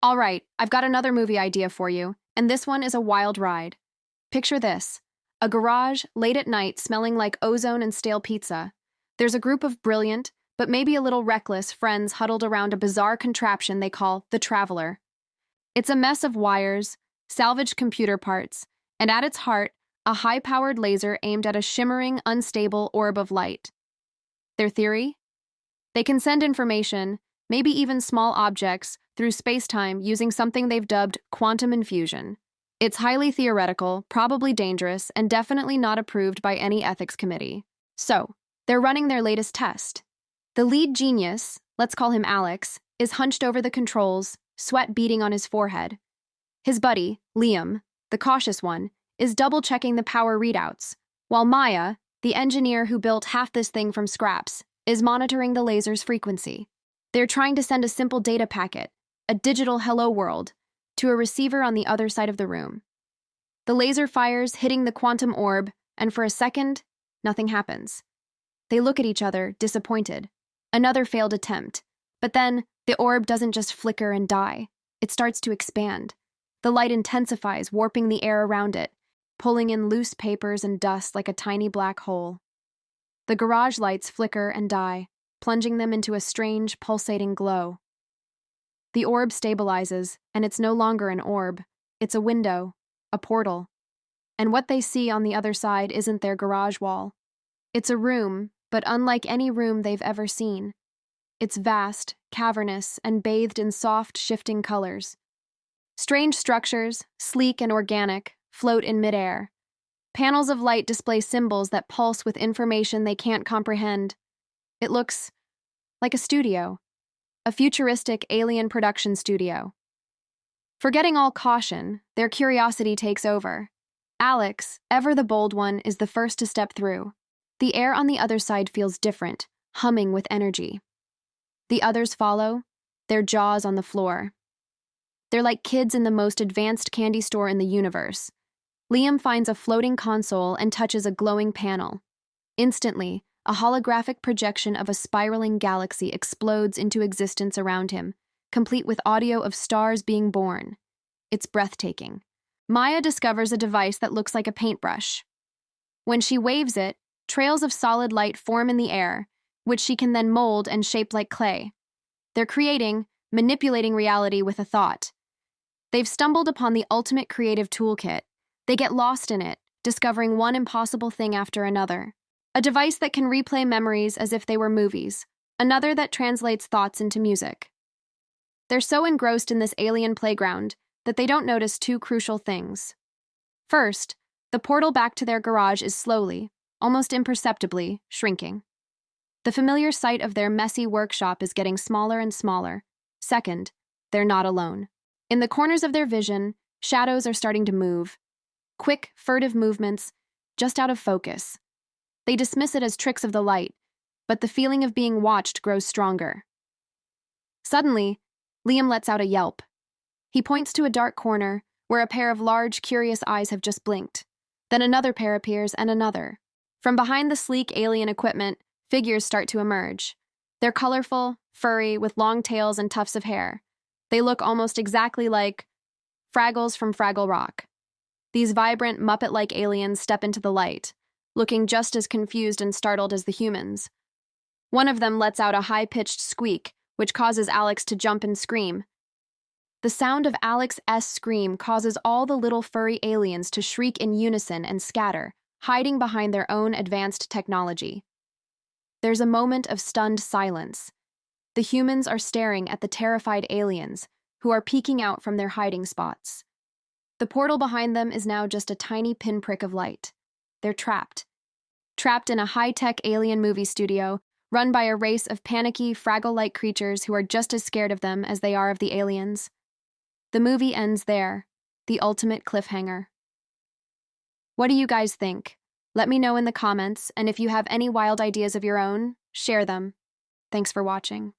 All right, I've got another movie idea for you, and this one is a wild ride. Picture this: a garage late at night smelling like ozone and stale pizza. There's a group of brilliant, but maybe a little reckless friends huddled around a bizarre contraption they call the Traveler. It's a mess of wires, salvaged computer parts, and at its heart, a high-powered laser aimed at a shimmering, unstable orb of light. Their theory? They can send information, maybe even small objects, through space-time using something they've dubbed quantum infusion. It's highly theoretical, probably dangerous, and definitely not approved by any ethics committee. So, they're running their latest test. The lead genius, let's call him Alex, is hunched over the controls, sweat beading on his forehead. His buddy, Liam, the cautious one, is double-checking the power readouts, while Maya, the engineer who built half this thing from scraps, is monitoring the laser's frequency. They're trying to send a simple data packet, a digital hello world, to a receiver on the other side of the room. The laser fires, hitting the quantum orb, and for a second, nothing happens. They look at each other, disappointed. Another failed attempt. But then, the orb doesn't just flicker and die. It starts to expand. The light intensifies, warping the air around it, pulling in loose papers and dust like a tiny black hole. The garage lights flicker and die, plunging them into a strange, pulsating glow. The orb stabilizes, and it's no longer an orb. It's a window, a portal. And what they see on the other side isn't their garage wall. It's a room, but unlike any room they've ever seen. It's vast, cavernous, and bathed in soft, shifting colors. Strange structures, sleek and organic, float in midair. Panels of light display symbols that pulse with information they can't comprehend. It looks like a studio. A futuristic alien production studio. Forgetting all caution, their curiosity takes over. Alex, ever the bold one, is the first to step through. The air on the other side feels different, humming with energy. The others follow, their jaws on the floor. They're like kids in the most advanced candy store in the universe. Liam finds a floating console and touches a glowing panel. Instantly, a holographic projection of a spiraling galaxy explodes into existence around him, complete with audio of stars being born. It's breathtaking. Maya discovers a device that looks like a paintbrush. When she waves it, trails of solid light form in the air, which she can then mold and shape like clay. They're manipulating reality with a thought. They've stumbled upon the ultimate creative toolkit. They get lost in it, discovering one impossible thing after another. A device that can replay memories as if they were movies, another that translates thoughts into music. They're so engrossed in this alien playground that they don't notice two crucial things. First, the portal back to their garage is slowly, almost imperceptibly, shrinking. The familiar sight of their messy workshop is getting smaller and smaller. Second, they're not alone. In the corners of their vision, shadows are starting to move. Quick, furtive movements, just out of focus. They dismiss it as tricks of the light, but the feeling of being watched grows stronger. Suddenly, Liam lets out a yelp. He points to a dark corner where a pair of large, curious eyes have just blinked. Then another pair appears and another. From behind the sleek alien equipment, figures start to emerge. They're colorful, furry, with long tails and tufts of hair. They look almost exactly like Fraggles from Fraggle Rock. These vibrant, Muppet-like aliens step into the light, looking just as confused and startled as the humans. One of them lets out a high-pitched squeak, which causes Alex to jump and scream. The sound of Alex's scream causes all the little furry aliens to shriek in unison and scatter, hiding behind their own advanced technology. There's a moment of stunned silence. The humans are staring at the terrified aliens, who are peeking out from their hiding spots. The portal behind them is now just a tiny pinprick of light. They're trapped. Trapped in a high-tech alien movie studio, run by a race of panicky, Fraggle-like creatures who are just as scared of them as they are of the aliens. The movie ends there, the ultimate cliffhanger. What do you guys think? Let me know in the comments, and if you have any wild ideas of your own, share them. Thanks for watching.